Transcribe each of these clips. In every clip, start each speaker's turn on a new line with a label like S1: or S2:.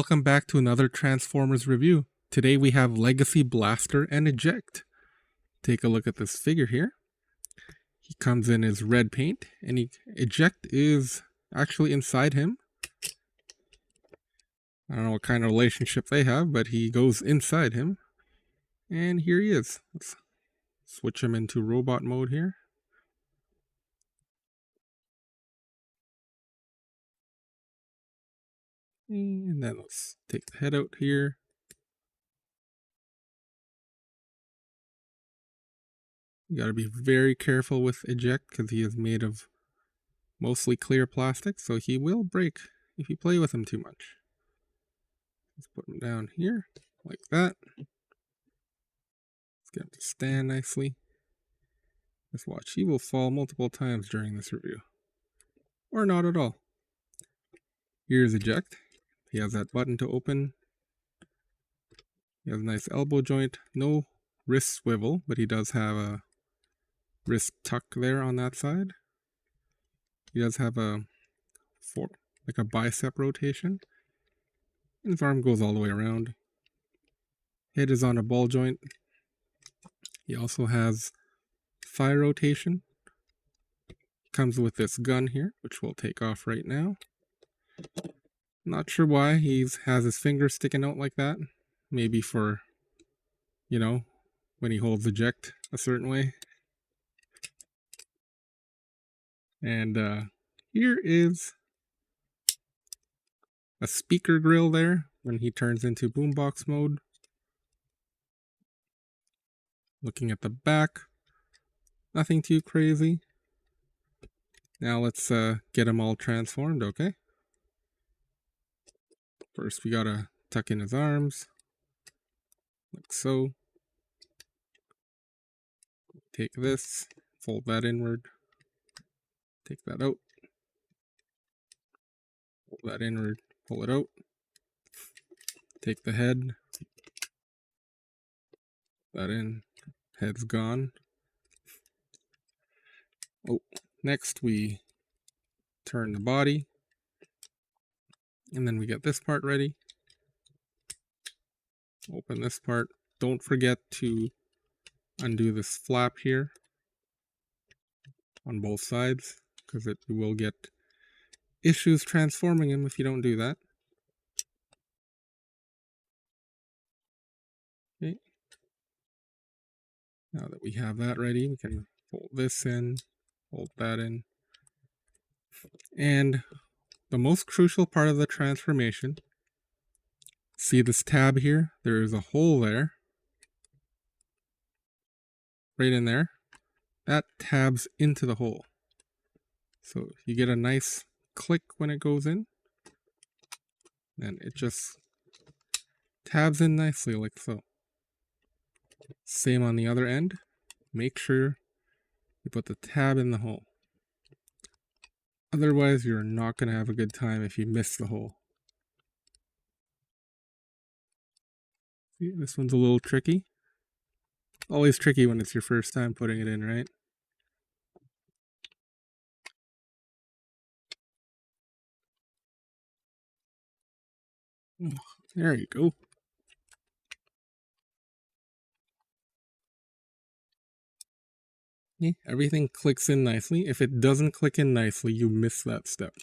S1: welcome back to another Transformers review. Today we have Legacy Blaster and Eject. Take a look at this figure here. He comes in his red paint, and Eject is actually inside him. I don't know what kind of relationship they have, but he goes inside him. And here he is. Let's switch him into robot mode here. And then let's take the head out here. You gotta be very careful with Eject because he is made of mostly clear plastic, so he will break if you play with him too much. Let's put him down here, like that. Let's get him to stand nicely. Just watch, he will fall multiple times during this review. Or not at all. Here's Eject. He has that button to open. He has a nice elbow joint. No wrist swivel, but he does have a wrist tuck there on that side. He does have a bicep rotation. And his arm goes all the way around. Head is on a ball joint. He also has thigh rotation. Comes with this gun here, which we'll take off right now. Not sure why he has his finger sticking out like that. Maybe for, when he holds Eject a certain way. And here is a speaker grill there when he turns into boombox mode. Looking at the back, nothing too crazy. Now let's get him all transformed, okay? First we gotta tuck in his arms, like so. Take this, fold that inward, take that out, fold that inward, pull it out, take the head, that in, head's gone. Oh, next we turn the body, and then we get this part ready. Open this part. Don't forget to undo this flap here on both sides, because you will get issues transforming him if you don't do that. Okay. Now that we have that ready, we can fold this in, fold that in. And the most crucial part of the transformation, see this tab here? There is a hole there. Right in there. That tabs into the hole. So you get a nice click when it goes in. And it just tabs in nicely like so. Same on the other end. Make sure you put the tab in the hole. Otherwise, you're not going to have a good time if you miss the hole. See, this one's a little tricky. Always tricky when it's your first time putting it in, right? There you go. Okay, everything clicks in nicely. If it doesn't click in nicely, you miss that step.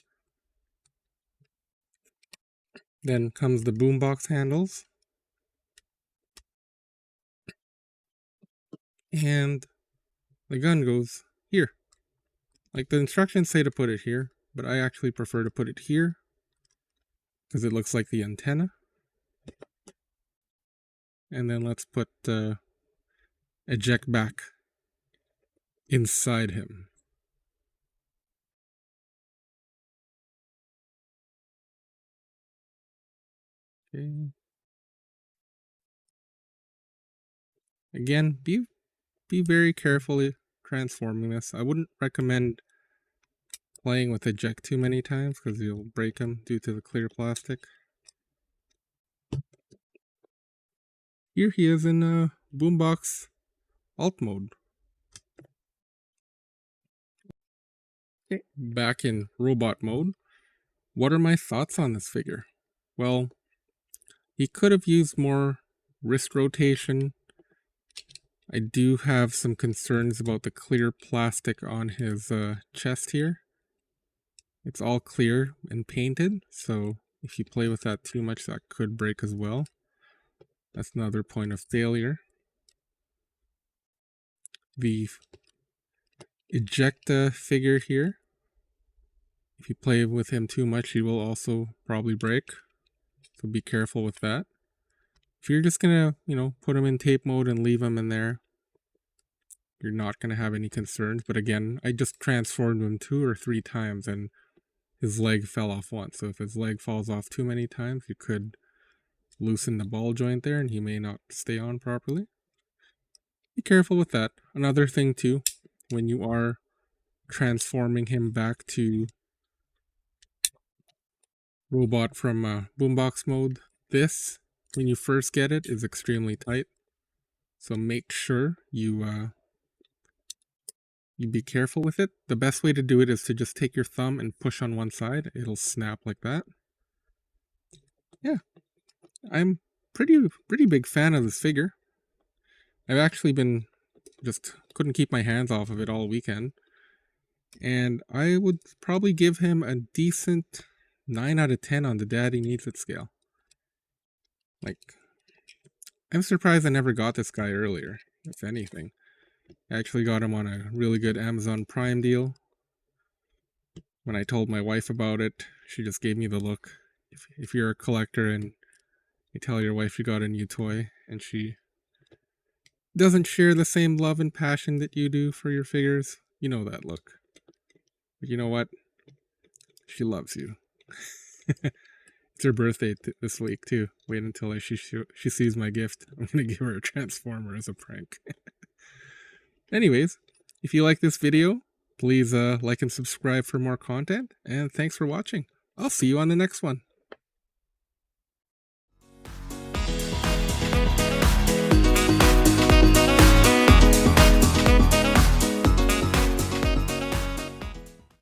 S1: Then comes the boombox handles. And the gun goes here. Like the instructions say to put it here, but I actually prefer to put it here because it looks like the antenna. And then let's put Eject back inside him. Okay. Again, be very carefully transforming this. I wouldn't recommend playing with Eject too many times because you'll break him due to the clear plastic. Here he is in boombox alt mode. Okay, back in robot mode. What are my thoughts on this figure? Well, He could have used more wrist rotation. I do have some concerns about the clear plastic on his chest here. It's all clear and painted, so if you play with that too much, that could break as well. That's another point of failure. The ejecta figure here, if you play with him too much, he will also probably break, so be careful with that. If you're just gonna, put him in tape mode and leave him in there, you're not gonna have any concerns. But again, I just transformed him 2 or 3 times and his leg fell off once. So if his leg falls off too many times, you could loosen the ball joint there and he may not stay on properly. Be careful with that. Another thing too, when you are transforming him back to robot from boombox mode, this, when you first get it, is extremely tight. So make sure you be careful with it. The best way to do it is to just take your thumb and push on one side. It'll snap like that. Yeah, I'm pretty big fan of this figure. I've actually been just couldn't keep my hands off of it all weekend. And I would probably give him a decent 9 out of 10 on the Daddy Needs It scale. Like, I'm surprised I never got this guy earlier, if anything. I actually got him on a really good Amazon Prime deal. When I told my wife about it, she just gave me the look. If you're a collector and you tell your wife you got a new toy and she doesn't share the same love and passion that you do for your figures, you know that look. But you know what? She loves you. It's her birthday this week too. Wait until she sees my gift. I'm gonna give her a Transformer as a prank. Anyways, if you like this video, please like and subscribe for more content, and thanks for watching. I'll see you on the next one.